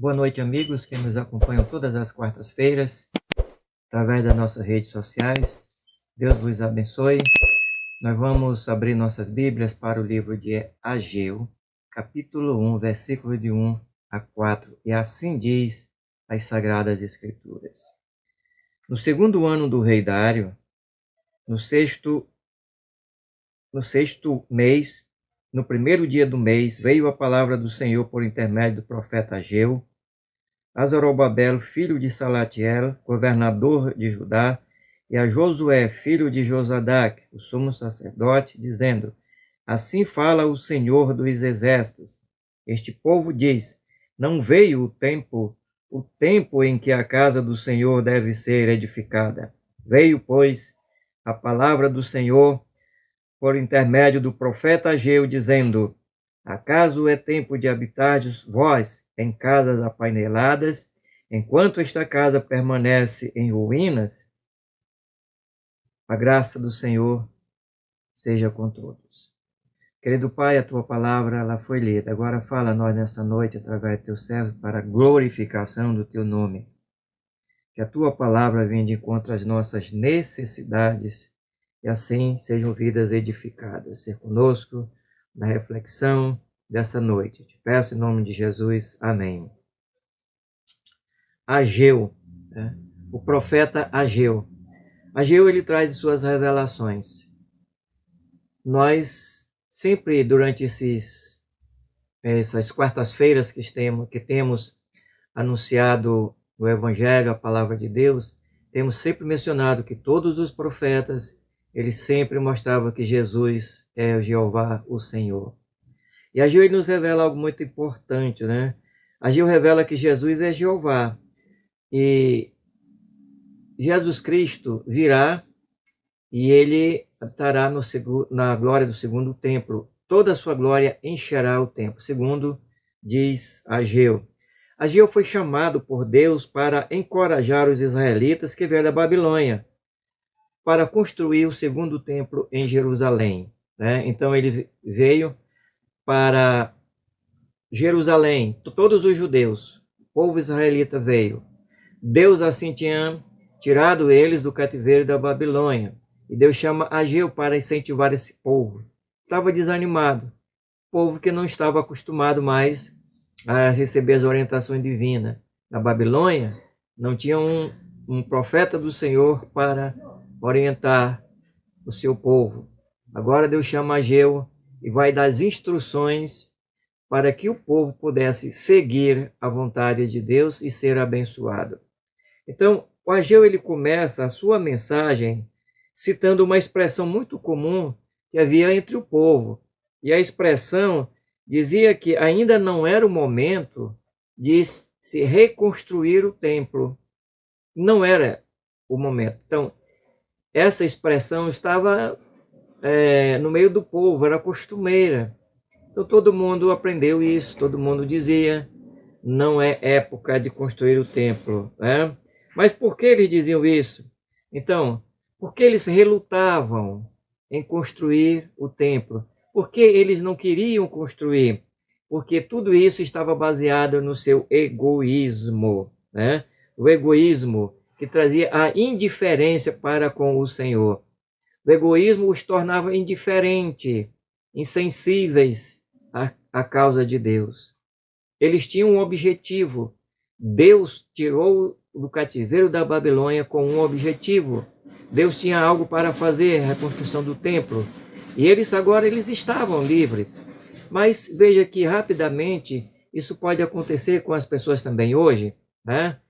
Boa noite, amigos que nos acompanham todas as quartas-feiras, através das nossas redes sociais. Deus vos abençoe. Nós vamos abrir nossas Bíblias para o livro de Ageu, capítulo 1, versículo de 1 a 4. E assim diz as Sagradas Escrituras. No segundo ano do rei Dário, no sexto mês, no primeiro dia do mês, veio a palavra do Senhor por intermédio do profeta Ageu, a Zorobabel, filho de Salatiel, governador de Judá, e a Josué, filho de Josadac, o sumo sacerdote, dizendo: Assim fala o Senhor dos exércitos. Este povo diz: Não veio o tempo em que a casa do Senhor deve ser edificada. Veio, pois, a palavra do Senhor por intermédio do profeta Ageu, dizendo: Acaso é tempo de habitardes vós em casas apaineladas, enquanto esta casa permanece em ruínas? A graça do Senhor seja com todos. Querido Pai, a tua palavra ela foi lida. Agora fala a nós nessa noite, através do teu servo, para a glorificação do teu nome. Que a tua palavra venha de encontro às nossas necessidades e assim sejam vidas edificadas. Ser conosco na reflexão dessa noite. Te peço em nome de Jesus. Amém. Ageu, o profeta Ageu. Ageu, ele traz suas revelações. Nós sempre, durante essas quartas-feiras que temos anunciado o Evangelho, a palavra de Deus, temos sempre mencionado que todos os profetas, eles sempre mostravam que Jesus é o Jeová, o Senhor. E Ageu ele nos revela algo muito importante, né? Ageu revela que Jesus é Jeová. E Jesus Cristo virá e ele estará na glória do segundo templo. Toda a sua glória encherá o templo, segundo diz Ageu. Ageu foi chamado por Deus para encorajar os israelitas que vieram da Babilônia, para construir o segundo templo em Jerusalém, né? Então ele veio para Jerusalém, todos os judeus, o povo israelita veio. Deus assim tinha tirado eles do cativeiro da Babilônia. E Deus chama Ageu para incentivar esse povo. Estava desanimado. Povo que não estava acostumado mais a receber as orientações divinas. Na Babilônia, não tinha um profeta do Senhor para orientar o seu povo. Agora Deus chama Ageu e vai dar as instruções para que o povo pudesse seguir a vontade de Deus e ser abençoado. Então, o Ageu ele começa a sua mensagem citando uma expressão muito comum que havia entre o povo. E a expressão dizia que ainda não era o momento de se reconstruir o templo. Não era o momento. Então, essa expressão estava no meio do povo, era costumeira. Então, todo mundo aprendeu isso, todo mundo dizia: não é época de construir o templo, né? Mas por que eles diziam isso? Então, porque eles relutavam em construir o templo? Porque eles não queriam construir? Porque tudo isso estava baseado no seu egoísmo, né? O egoísmo que trazia a indiferença para com o Senhor. O egoísmo os tornava indiferentes, insensíveis à causa de Deus. Eles tinham um objetivo. Deus tirou do cativeiro da Babilônia com um objetivo. Deus tinha algo para fazer, a reconstrução do templo. E eles estavam livres. Mas veja que rapidamente isso pode acontecer com as pessoas também hoje, né?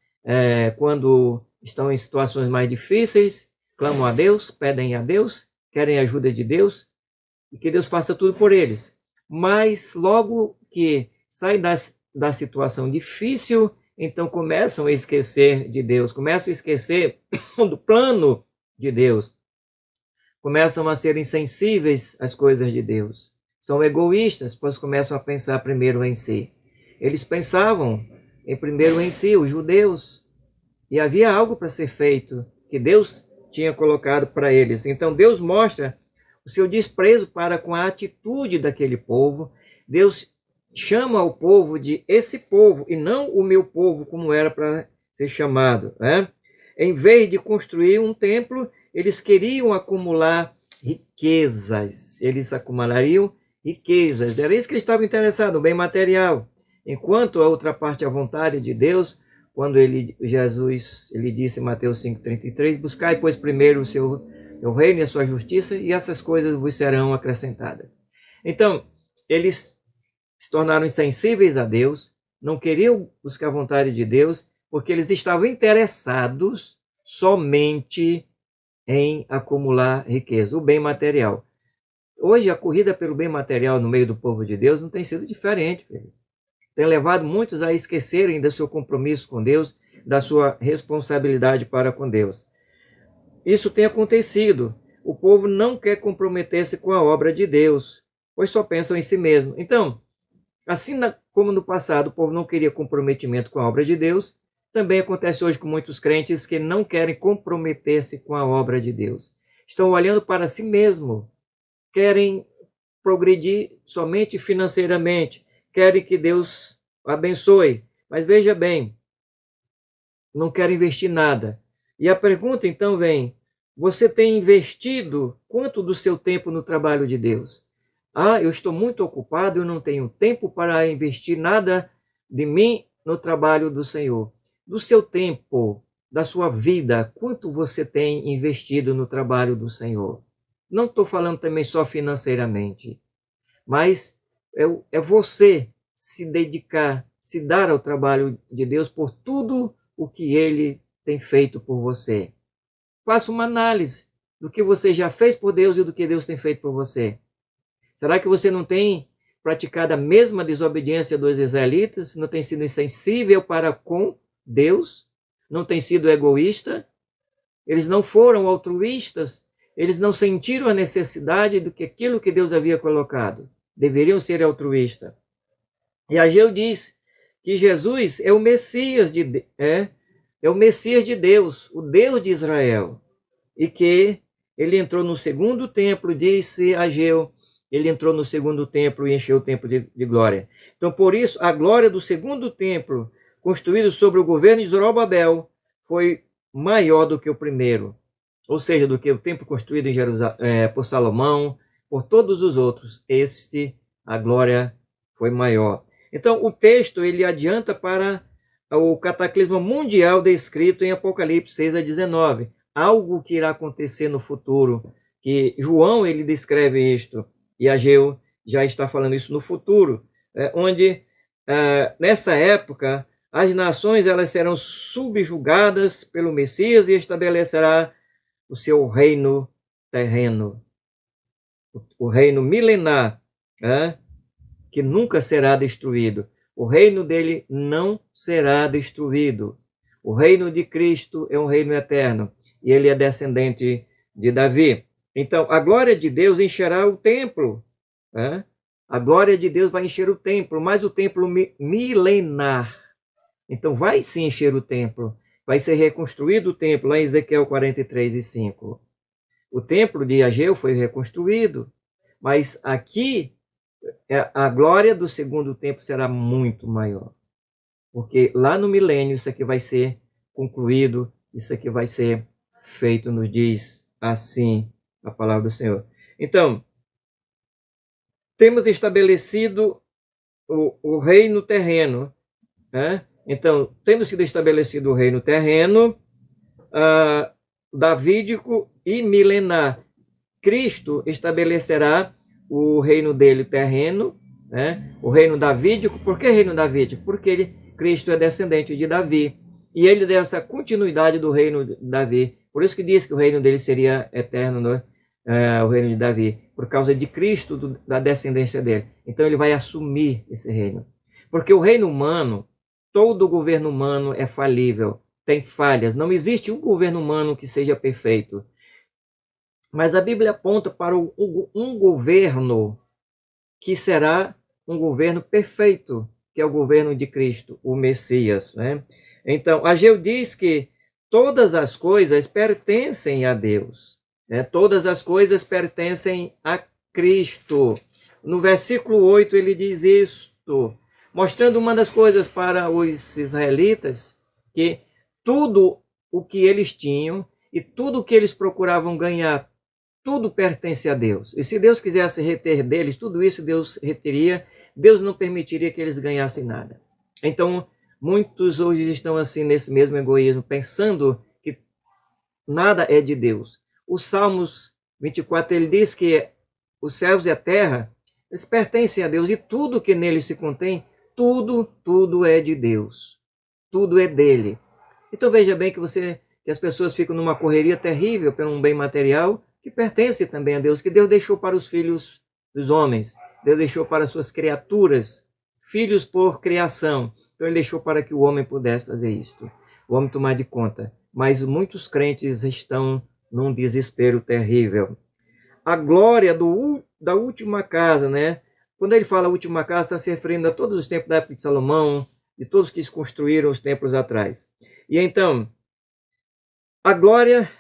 Quando estão em situações mais difíceis, clamam a Deus, pedem a Deus, querem a ajuda de Deus e que Deus faça tudo por eles. Mas logo que saem da situação difícil, então começam a esquecer de Deus, começam a esquecer do plano de Deus, começam a ser insensíveis às coisas de Deus, são egoístas, pois começam a pensar primeiro em si. Eles pensavam primeiro em si, os judeus, e havia algo para ser feito, que Deus tinha colocado para eles. Então Deus mostra o seu desprezo para com a atitude daquele povo. Deus chama o povo de esse povo e não o meu povo, como era para ser chamado, né? Em vez de construir um templo, eles queriam acumular riquezas. Eles acumulariam riquezas. Era isso que eles estavam interessados, o bem material. Enquanto a outra parte, a vontade de Deus, quando Jesus disse em Mateus 5,33, buscai, pois, primeiro o reino e a sua justiça, e essas coisas vos serão acrescentadas. Então, eles se tornaram insensíveis a Deus, não queriam buscar a vontade de Deus, porque eles estavam interessados somente em acumular riqueza, o bem material. Hoje, a corrida pelo bem material no meio do povo de Deus não tem sido diferente, filho. Tem levado muitos a esquecerem do seu compromisso com Deus, da sua responsabilidade para com Deus. Isso tem acontecido. O povo não quer comprometer-se com a obra de Deus, pois só pensam em si mesmo. Então, assim como no passado o povo não queria comprometimento com a obra de Deus, também acontece hoje com muitos crentes que não querem comprometer-se com a obra de Deus. Estão olhando para si mesmo, querem progredir somente financeiramente, querem que Deus abençoe, mas veja bem, não querem investir nada. E a pergunta então vem, você tem investido quanto do seu tempo no trabalho de Deus? Eu estou muito ocupado, eu não tenho tempo para investir nada de mim no trabalho do Senhor. Do seu tempo, da sua vida, quanto você tem investido no trabalho do Senhor? Não estou falando também só financeiramente, mas é você se dedicar, se dar ao trabalho de Deus por tudo o que Ele tem feito por você. Faça uma análise do que você já fez por Deus e do que Deus tem feito por você. Será que você não tem praticado a mesma desobediência dos israelitas? Não tem sido insensível para com Deus? Não tem sido egoísta? Eles não foram altruístas? Eles não sentiram a necessidade do que aquilo que Deus havia colocado? Deveriam ser altruístas. E Ageu diz que Jesus é o Messias é o Messias de Deus, o Deus de Israel. E que ele entrou no segundo templo, disse Ageu, ele entrou no segundo templo e encheu o templo de glória. Então, por isso, a glória do segundo templo, construído sobre o governo de Zorobabel, foi maior do que o primeiro. Ou seja, do que o templo construído em Jerusalém, por Salomão, por todos os outros. A glória foi maior. Então, o texto ele adianta para o cataclisma mundial descrito em Apocalipse 6:19. Algo que irá acontecer no futuro, que João ele descreve isto, e Ageu já está falando isso no futuro, onde nessa época as nações elas serão subjugadas pelo Messias e estabelecerá o seu reino terreno, o reino milenar, que nunca será destruído. O reino dele não será destruído. O reino de Cristo é um reino eterno e ele é descendente de Davi. Então, a glória de Deus encherá o templo. A glória de Deus vai encher o templo, mas o templo milenar. Então, vai se encher o templo. Vai ser reconstruído o templo, lá em Ezequiel 43:5. O templo de Ageu foi reconstruído, mas aqui a glória do segundo templo será muito maior. Porque lá no milênio isso aqui vai ser concluído, isso aqui vai ser feito, nos diz assim a palavra do Senhor. Então, temos estabelecido o reino terreno. Então, temos sido estabelecido o reino terreno, davídico e milenar. Cristo estabelecerá o reino dele terreno, o reino davídico. Por que reino davídico? Porque Cristo é descendente de Davi. E ele deu essa continuidade do reino de Davi. Por isso que diz que o reino dele seria eterno, o reino de Davi. Por causa de Cristo, da descendência dele. Então ele vai assumir esse reino. Porque o reino humano, todo governo humano é falível, tem falhas. Não existe um governo humano que seja perfeito. Mas a Bíblia aponta para um governo que será um governo perfeito, que é o governo de Cristo, o Messias. Então, Ageu diz que todas as coisas pertencem a Deus. Todas as coisas pertencem a Cristo. No versículo 8 ele diz isso, Egito, mostrando uma das coisas para os israelitas, que tudo o que eles tinham e tudo o que eles procuravam ganhar, tudo pertence a Deus. E se Deus quisesse reter deles, tudo isso Deus reteria, Deus não permitiria que eles ganhassem nada. Então, muitos hoje estão assim nesse mesmo egoísmo, pensando que nada é de Deus. O Salmos 24, ele diz que os céus e a terra, eles pertencem a Deus, e tudo que nele se contém, tudo é de Deus. Tudo é dele. Então veja bem que as pessoas ficam numa correria terrível por um bem material que pertence também a Deus, que Deus deixou para os filhos dos homens. Deus deixou para suas criaturas, filhos por criação. Então ele deixou para que o homem pudesse fazer isto, o homem tomar de conta. Mas muitos crentes estão num desespero terrível. A glória da última casa, né? Quando ele fala última casa, está se referindo a todos os tempos da época de Salomão, de todos que se construíram os templos atrás. E então, a glória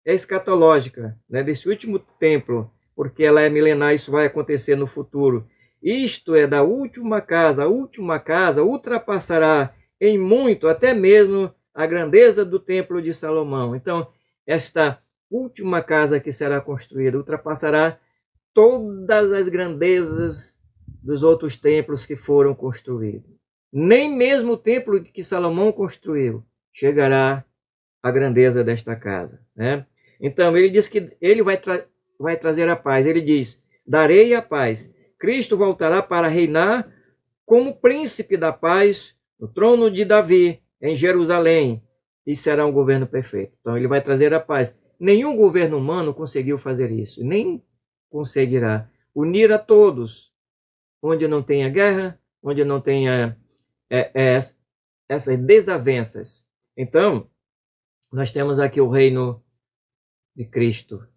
é escatológica, né, desse último templo, porque ela é milenar, isso vai acontecer no futuro. Isto é da última casa, a última casa ultrapassará em muito, até mesmo a grandeza do templo de Salomão. Então, esta última casa que será construída ultrapassará todas as grandezas dos outros templos que foram construídos. Nem mesmo o templo que Salomão construiu chegará à grandeza desta casa, né? Então, ele diz que ele vai trazer a paz. Ele diz, darei a paz. Cristo voltará para reinar como príncipe da paz no trono de Davi, em Jerusalém, e será um governo perfeito. Então, ele vai trazer a paz. Nenhum governo humano conseguiu fazer isso, nem conseguirá unir a todos, onde não tenha guerra, onde não tenha essas desavenças. Então, nós temos aqui o reino de Cristo.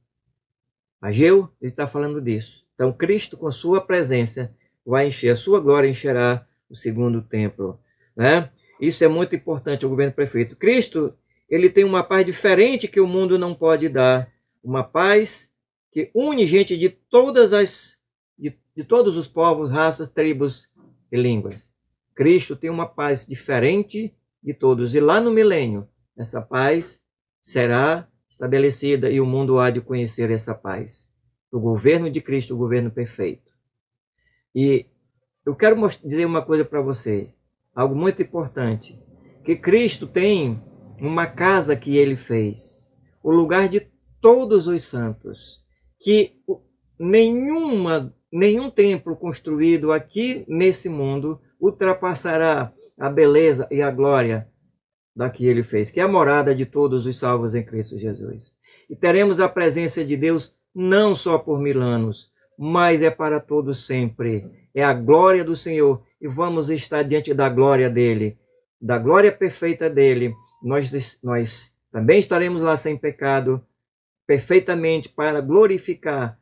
Ageu, ele está falando disso. Então, Cristo, com sua presença, vai encher, a sua glória encherá o segundo templo, né? Isso é muito importante, o governo perfeito. Cristo, ele tem uma paz diferente que o mundo não pode dar. Uma paz que une gente de todos os povos, raças, tribos e línguas. Cristo tem uma paz diferente de todos. E lá no milênio, essa paz será estabelecida e o mundo há de conhecer essa paz. O governo de Cristo, o governo perfeito. E eu quero dizer uma coisa para você, algo muito importante, que Cristo tem uma casa que ele fez, o lugar de todos os santos, que nenhum templo construído aqui nesse mundo ultrapassará a beleza e a glória da que ele fez, que é a morada de todos os salvos em Cristo Jesus. E teremos a presença de Deus não só por 1000 anos, mas é para todos sempre. É a glória do Senhor e vamos estar diante da glória dele, da glória perfeita dele. Nós também estaremos lá sem pecado, perfeitamente para glorificar,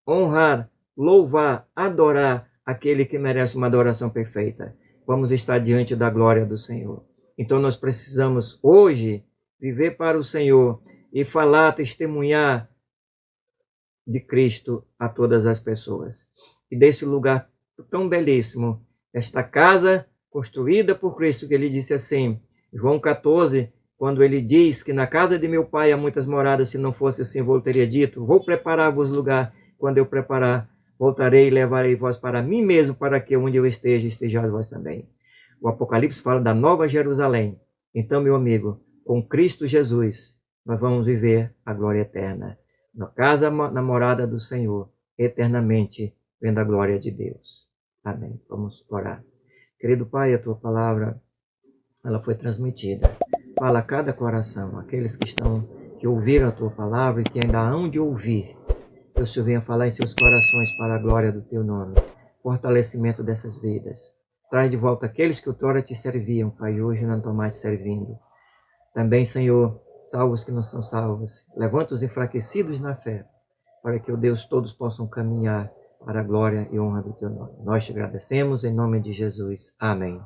honrar, louvar, adorar aquele que merece uma adoração perfeita. Vamos estar diante da glória do Senhor. Então nós precisamos hoje viver para o Senhor e falar, testemunhar de Cristo a todas as pessoas. E desse lugar tão belíssimo, esta casa construída por Cristo, que ele disse assim, João 14, quando ele diz que na casa de meu pai há muitas moradas, se não fosse assim, eu teria dito, vou preparar-vos lugar, quando eu preparar, voltarei e levarei vós para mim mesmo, para que onde eu esteja, estejais vós também. O Apocalipse fala da Nova Jerusalém. Então, meu amigo, com Cristo Jesus, nós vamos viver a glória eterna. Na casa, na morada do Senhor, eternamente, vendo a glória de Deus. Amém. Vamos orar. Querido Pai, a Tua palavra, ela foi transmitida. Fala a cada coração, aqueles que ouviram a Tua palavra e que ainda hão de ouvir. Que o Senhor venha falar em seus corações para a glória do Teu nome. Fortalecimento dessas vidas. Traz de volta aqueles que outrora te serviam, Pai, hoje não estão mais te servindo. Também, Senhor, salva os que não são salvos. Levanta os enfraquecidos na fé, para que, ó Deus, todos possam caminhar para a glória e honra do Teu nome. Nós te agradecemos em nome de Jesus. Amém.